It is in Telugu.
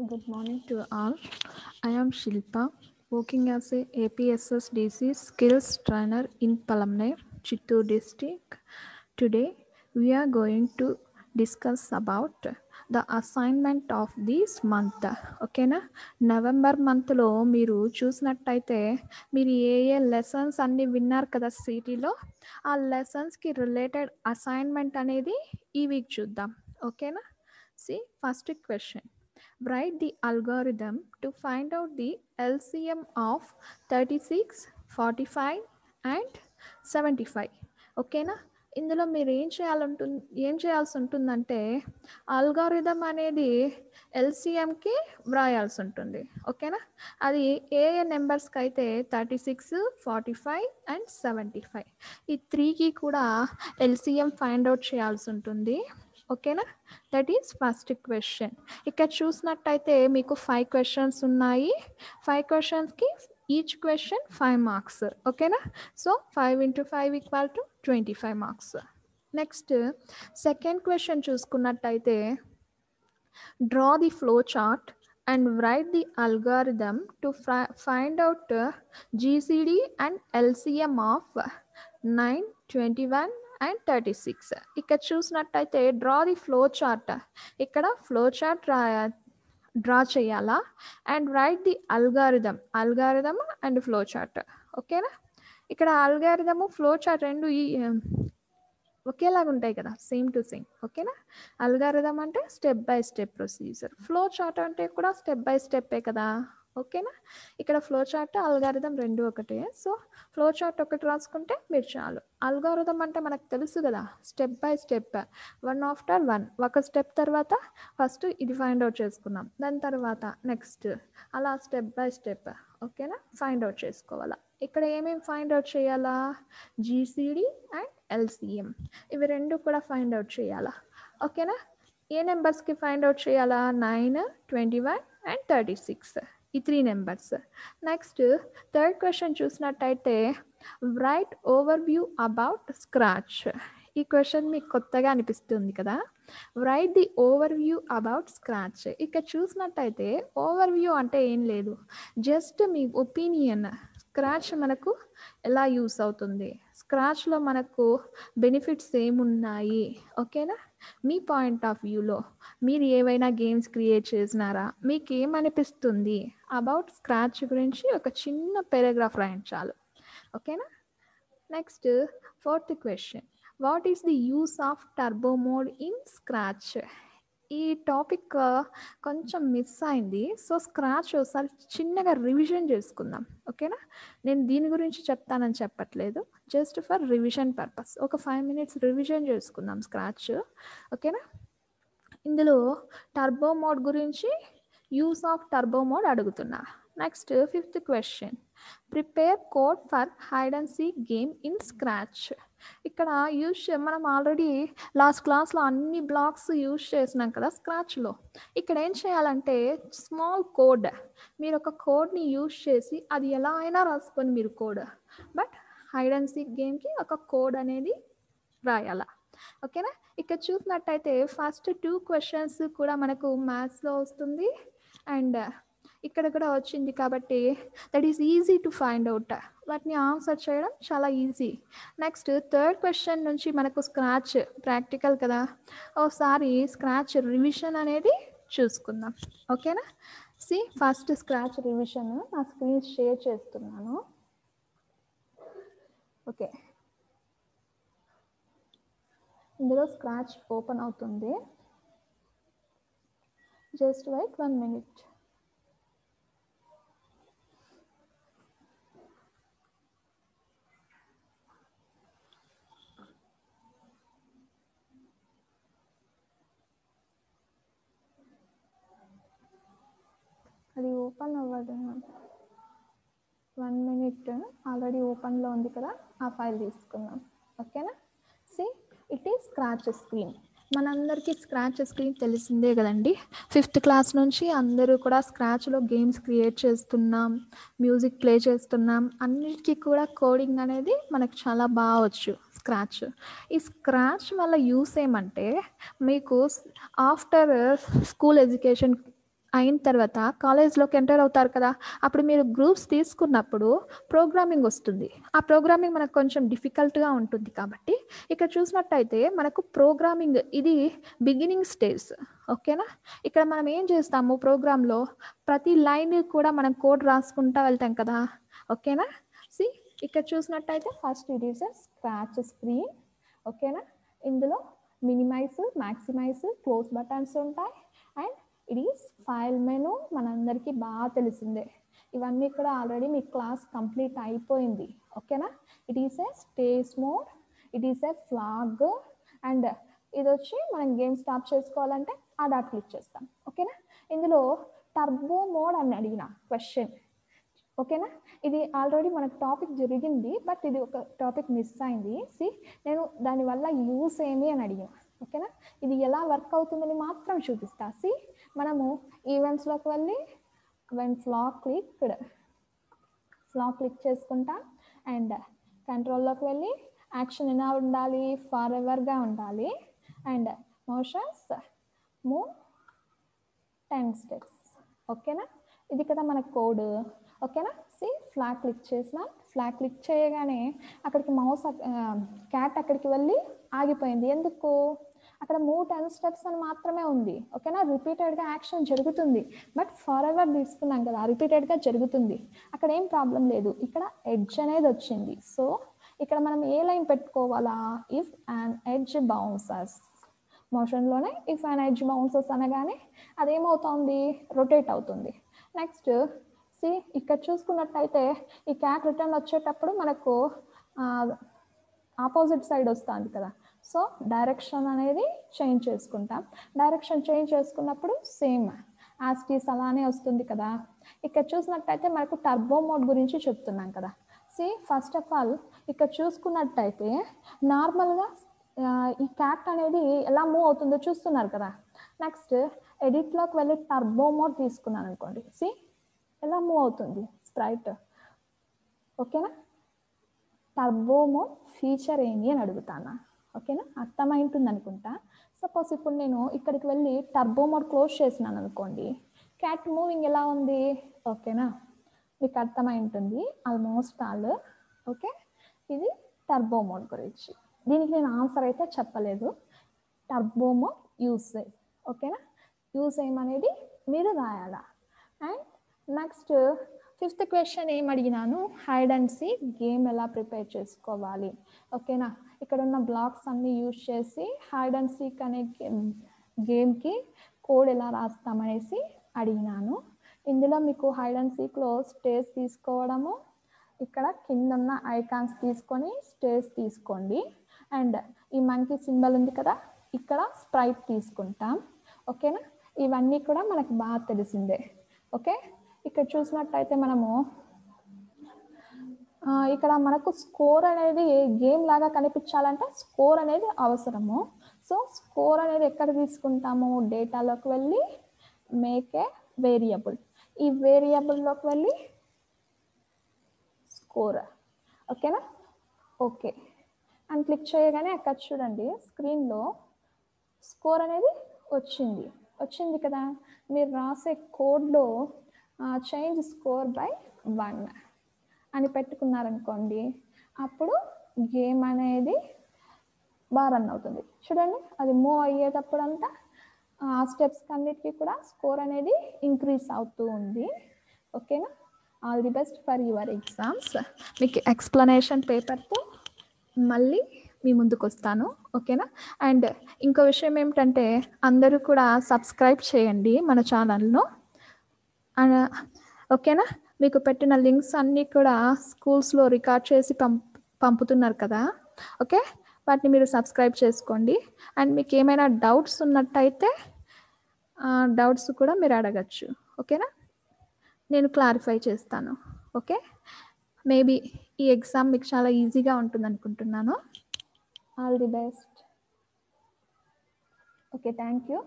Good morning to all. I am Shilpa, working as a APSSDC skills trainer in Palamner, Chittoor district. Today, we are going to discuss about the assignment of this month. ఓకేనా నవంబర్ మంత్లో మీరు చూసినట్టయితే మీరు ఏ లెసన్స్ అన్ని విన్నారు కదా సిటీలో ఆ లెసన్స్కి రిలేటెడ్ అసైన్మెంట్ అనేది ఈ వీక్ చూద్దాం ఓకేనా first question. Write the algorithm to find out the LCM of 36, 45 and 75. ఓకేనా ఇందులో మీరు ఏం చేయాల్సి ఉంటుందంటే అల్గారిథం అనేది ఎల్సిఎంకి వ్రాయాల్సి ఉంటుంది ఓకేనా అది ఏ నెంబర్స్కి అయితే 36, 45 అండ్ 75 ఈ త్రీకి కూడా ఎల్సిఎం ఫైండ్ అవుట్ చేయాల్సి ఉంటుంది ఓకేనా దట్ ఈస్ ఫస్ట్ క్వశ్చన్. ఇక్కడ చూసినట్టయితే మీకు 5 క్వశ్చన్స్ ఉన్నాయి. 5 క్వశ్చన్స్కి ఈచ్ క్వశ్చన్ 5 మార్క్స్ ఓకేనా. So 5 into 5 equal to 25 marks. Next second question చూసుకున్నట్టయితే draw the flow chart and write the algorithm to find out GCD and LCM of 9, 21 and 36. ఇక్కడ చూసినట్టయితే డ్రా ది ఫ్లో చార్ట్, ఇక్కడ ఫ్లో చార్ట్ డ్రా చేయాలా and right the algorithm and flow chart ఓకేనా. ఇక్కడ అల్గారిథము ఫ్లో చార్ట్ రెండు ఒకేలాగా ఉంటాయి కదా, సేమ్ టు సేమ్ ఓకేనా. అల్గారిథం అంటే step by step procedure, flow chart అంటే కూడా స్టెప్ బై స్టెప్పే కదా ఓకేనా. ఇక్కడ ఫ్లో చార్ట్ అల్గారిథం రెండు ఒకటే. సో ఫ్లో చార్ట్ ఒకటి రాసుకుంటే మీరు చాలు. అల్గారిథం అంటే మనకు తెలుసు కదా, step by step, one after one, ఒక స్టెప్ తర్వాత ఫస్ట్ ఇది ఫైండ్ అవుట్ చేసుకున్నాం, దాని తర్వాత నెక్స్ట్, అలా స్టెప్ బై స్టెప్ ఓకేనా ఫైండ్ అవుట్ చేసుకోవాలా. ఇక్కడ ఏమేమి ఫైండ్ అవుట్ చేయాలా, జీసీడీ అండ్ ఎల్సిఎం ఇవి రెండు కూడా ఫైండ్ అవుట్ చేయాలా ఓకేనా. ఏ నెంబర్స్కి ఫైండ్ అవుట్ చేయాలా, 9, 21 అండ్ 36 ఈ 3 నెంబర్స్. నెక్స్ట్ థర్డ్ క్వశ్చన్ చూసినట్టయితే right over view about scratch. ఈ క్వశ్చన్ మీకు కొత్తగా అనిపిస్తుంది కదా, right the over view about scratch. ఇక్కడ చూసినట్టయితే ఓవర్ వ్యూ అంటే ఏం లేదు, జస్ట్ మీ ఒపీనియన్, స్క్రాచ్ మనకు ఎలా యూస్ అవుతుంది, స్క్రాచ్లో మనకు బెనిఫిట్స్ ఏమున్నాయి ఓకేనా. మీ పాయింట్ ఆఫ్ వ్యూలో మీరు ఏవైనా గేమ్స్ క్రియేట్ చేసినారా, మీకు ఏమనిపిస్తుంది అబౌట్ స్క్రాచ్ గురించి ఒక చిన్న పారాగ్రాఫ్ రాయించాలి ఓకేనా. Next fourth question, what is the use of turbo mode in scratch. ఈ టాపిక్ కొంచెం మిస్ అయింది, సో స్క్రాచ్ ఒకసారి చిన్నగా రివిజన్ చేసుకుందాం ఓకేనా. నేను దీని గురించి చెప్తానని చెప్పట్లేదు, జస్ట్ ఫర్ రివిజన్ పర్పస్ ఒక 5 minutes రివిజన్ చేసుకుందాం స్క్రాచ్ ఓకేనా. ఇందులో టర్బో మోడ్ గురించి, యూస్ ఆఫ్ టర్బో మోడ్ అడుగుతున్నా. Next fifth question, prepare code for hide and seek game in scratch. ఇక్కడ మనం ఆల్రెడీ లాస్ట్ క్లాస్లో అన్ని బ్లాక్స్ యూజ్ చేసినాం కదా స్క్రాచ్లో. ఇక్కడ ఏం చేయాలంటే స్మాల్ కోడ్, మీరు ఒక కోడ్ని యూజ్ చేసి అది ఎలా అయినా రాసుకొని మీరు code, but hide and seek గేమ్కి ఒక కోడ్ అనేది రాయాలా ఓకేనా. ఇక్కడ చూసినట్టయితే ఫస్ట్ 2 క్వశ్చన్స్ కూడా మనకు మ్యాథ్స్లో వస్తుంది అండ్ ఇక్కడ కూడా వచ్చింది కాబట్టి that is easy to find out, వాటిని ఆన్సర్ చేయడం చాలా ఈజీ. నెక్స్ట్ థర్డ్ క్వశ్చన్ నుంచి మనకు స్క్రాచ్ ప్రాక్టికల్ కదా, ఒకసారి స్క్రాచ్ రివిజన్ అనేది చూసుకుందాం ఓకేనా. ఫస్ట్ స్క్రాచ్ రివిజన్ నా స్క్రీన్ షేర్ చేస్తున్నాను ఓకే. ఇందులో స్క్రాచ్ ఓపెన్ అవుతుంది, జస్ట్ వెయిట్ 1 minute. అది ఓపెన్ అవ్వదు, 1 minute, ఆల్రెడీ ఓపెన్లో ఉంది కదా, ఆ ఫైల్ తీసుకుందాం ఓకేనా. It is scratch screen. మనందరికీ స్క్రాచ్ స్క్రీన్ తెలిసిందే కదండి, 5th క్లాస్ నుంచి అందరూ కూడా స్క్రాచ్లో గేమ్స్ క్రియేట్ చేస్తున్నాం, మ్యూజిక్ ప్లే చేస్తున్నాం, అన్నిటికీ కూడా కోడింగ్ అనేది మనకు చాలా బాగా వచ్చు స్క్రాచ్. ఈ స్క్రాచ్ వల్ల యూస్ ఏమంటే మీకు ఆఫ్టర్ స్కూల్ ఎడ్యుకేషన్ అయిన తర్వాత కాలేజ్లోకి ఎంటర్ అవుతారు కదా, అప్పుడు మీరు గ్రూప్స్ తీసుకున్నప్పుడు ప్రోగ్రామింగ్ వస్తుంది. ఆ ప్రోగ్రామింగ్ మనకు కొంచెం డిఫికల్ట్గా ఉంటుంది. కాబట్టి ఇక్కడ చూసినట్టయితే మనకు ప్రోగ్రామింగ్ ఇది బిగినింగ్ స్టేజ్. ఓకేనా, ఇక్కడ మనం ఏం చేస్తాము, ప్రోగ్రాంలో ప్రతి లైన్ కూడా మనం కోడ్ రాసుకుంటూ వెళ్తాం కదా. ఓకేనా, సి ఇక్కడ చూసినట్టయితే first it is scratch screen. ఓకేనా, ఇందులో మినిమైజ్, మ్యాక్సిమైజ్, క్లోజ్ బటన్స్ ఉంటాయి. And it is file menu, మనందరికీ బాగా తెలిసిందే. ఇవన్నీ కూడా ఆల్రెడీ మీ క్లాస్ కంప్లీట్ అయిపోయింది. ఓకేనా, it is a stage mode, it is a flag. And ఇది వచ్చి మనం గేమ్ స్టార్ట్ చేసుకోవాలంటే ఆ డాట్ క్లిక్ చేస్తాం. ఓకేనా, ఇందులో టర్బో మోడ్ అని అడిగిన క్వశ్చన్. ఓకేనా, ఇది ఆల్రెడీ మనకు టాపిక్ జరిగింది, బట్ ఇది ఒక టాపిక్ మిస్ అయింది. సి నేను దానివల్ల యూస్ ఏమి అని అడిగిన. ఓకేనా, ఇది ఎలా వర్క్ అవుతుందని మాత్రం చూపిస్తా. సి మనము ఈవెంట్స్లోకి వెళ్ళి వెన్ ఫ్లాగ్ క్లిక్ చేసుకుంటా. అండ్ కంట్రోల్లోకి వెళ్ళి యాక్షన్ ఎలా ఉండాలి, ఫార్ ఎవర్గా ఉండాలి. And motions move 10 steps. ఓకేనా, ఇది కదా మన కోడ్. ఓకేనా, సి ఫ్లాగ్ క్లిక్ చేసిన, ఫ్లాగ్ క్లిక్ చేయగానే అక్కడికి మౌస్ క్యాట్ అక్కడికి వెళ్ళి ఆగిపోయింది. ఎందుకు, అక్కడ మూవ్ 10 steps అని మాత్రమే ఉంది. ఓకేనా, రిపీటెడ్గా యాక్షన్ జరుగుతుంది, బట్ ఫార్ ఎవర్ తీసుకున్నాం కదా, రిపీటెడ్గా జరుగుతుంది. అక్కడ ఏం ప్రాబ్లం లేదు, ఇక్కడ ఎడ్జ్ అనేది వచ్చింది. సో ఇక్కడ మనం ఏ లైన్ పెట్టుకోవాలా, ఇఫ్ అండ్ ఎడ్జ్ బౌన్సెస్. మోషన్లోనే ఇఫ్ అండ్ ఎడ్జ్ బౌన్సెస్ అనగానే అదేమవుతుంది, రొటేట్ అవుతుంది. నెక్స్ట్ సి ఇక్కడ చూసుకున్నట్టయితే ఈ క్యాట్ రిటర్న్ వచ్చేటప్పుడు మనకు ఆపోజిట్ సైడ్ వస్తుంది కదా. సో డైరెక్షన్ అనేది చేంజ్ చేసుకుంటాం. డైరెక్షన్ చేంజ్ చేసుకున్నప్పుడు సేమ్ యాస్టీస్ అలానే వస్తుంది కదా. ఇక్కడ చూసినట్టయితే మనకు టర్బో మోడ్ గురించి చెప్తున్నాం కదా. సి ఫస్ట్ ఆఫ్ ఆల్ ఇక్కడ చూసుకున్నట్టయితే నార్మల్గా ఈ క్యాట్ అనేది ఎలా మూవ్ అవుతుందో చూస్తున్నారు కదా. నెక్స్ట్ ఎడిట్లోకి వెళ్ళి టర్బో మోడ్ తీసుకున్నాను అనుకోండి. సి ఎలా మూవ్ అవుతుంది స్ప్రైట్. ఓకేనా, టర్బో మోడ్ ఫీచర్ ఏంటి అని అడుగుతాను. ఓకేనా, అర్థమైంటుంది అనుకుంటా. సపోజ్ ఇప్పుడు నేను ఇక్కడికి వెళ్ళి టర్బో మోడ్ క్లోజ్ చేసినాను అనుకోండి, క్యాట్ మూవింగ్ ఎలా ఉంది. ఓకేనా, మీకు అర్థమై ఉంటుంది ఆల్మోస్ట్ ఆల్. ఓకే, ఇది టర్బో మోడ్ గురించి. దీనికి నేను ఆన్సర్ అయితే చెప్పలేదు. Turbo mode usage. ఓకేనా, యూసేజ్ అనేది మీరు రాయాలా. అండ్ నెక్స్ట్ 5th క్వశ్చన్ ఏం అడిగినాను, హైడ్ అండ్ సీక్ గేమ్ ఎలా ప్రిపేర్ చేసుకోవాలి. ఓకేనా, ఇక్కడ ఉన్న బ్లాక్స్ అన్నీ యూజ్ చేసి హైడ్ అండ్ సీక్ అనే గేమ్కి కోడ్ ఎలా రాస్తామనేసి అడిగినాను. ఇందులో మీకు హైడ్ అండ్ సీక్లో స్టేజ్ తీసుకోవడము, ఇక్కడ కింద ఉన్న ఐకాన్స్ తీసుకొని స్టేజ్ తీసుకోండి. అండ్ ఈ మంకీ సింబల్ ఉంది కదా, ఇక్కడ స్ప్రైట్ తీసుకుంటాం. ఓకేనా, ఇవన్నీ కూడా మనకు బాగా తెలిసిందే. ఓకే, ఇక్కడ చూసినట్టయితే మనము ఇక్కడ మనకు స్కోర్ అనేది గేమ్ లాగా కనిపించాలంటే స్కోర్ అనేది అవసరము. సో స్కోర్ అనేది ఎక్కడ తీసుకుంటాము, డేటాలోకి వెళ్ళి మేక్ ఏ వేరియబుల్. ఈ వేరియబుల్లోకి వెళ్ళి స్కోర్. ఓకేనా, ఓకే అని క్లిక్ చేయగానే అక్కడ చూడండి స్క్రీన్లో స్కోర్ అనేది వచ్చింది కదా. మీరు రాసే కోడ్లో చేంజ్ స్కోర్ బై 1 అని పెట్టుకున్నారనుకోండి, అప్పుడు గేమ్ అనేది బాగా రన్ అవుతుంది. చూడండి, అది మూవ్ అయ్యేటప్పుడు అంతా ఆ స్టెప్స్ అన్నిటికీ కూడా స్కోర్ అనేది ఇంక్రీజ్ అవుతూ ఉంది. ఓకేనా, all the best for your exams. మీకు ఎక్స్ప్లెనేషన్ పేపర్తో మళ్ళీ మీ ముందుకు వస్తాను. ఓకేనా, అండ్ ఇంకో విషయం ఏమిటంటే అందరూ కూడా సబ్స్క్రైబ్ చేయండి మన ఛానల్ను. ఓకేనా, మీకు పెట్టిన లింక్స్ అన్నీ కూడా స్కూల్స్లో రికార్డ్ చేసి పంపుతున్నారు కదా. ఓకే, వాటిని మీరు సబ్స్క్రైబ్ చేసుకోండి. అండ్ మీకు ఏమైనా డౌట్స్ ఉన్నట్టయితే డౌట్స్ కూడా మీరు అడగచ్చు. ఓకేనా, నేను క్లారిఫై చేస్తాను. ఓకే, మేబీ ఈ ఎగ్జామ్ మీకు చాలా ఈజీగా ఉంటుంది అనుకుంటున్నాను. All the best. Okay, thank you.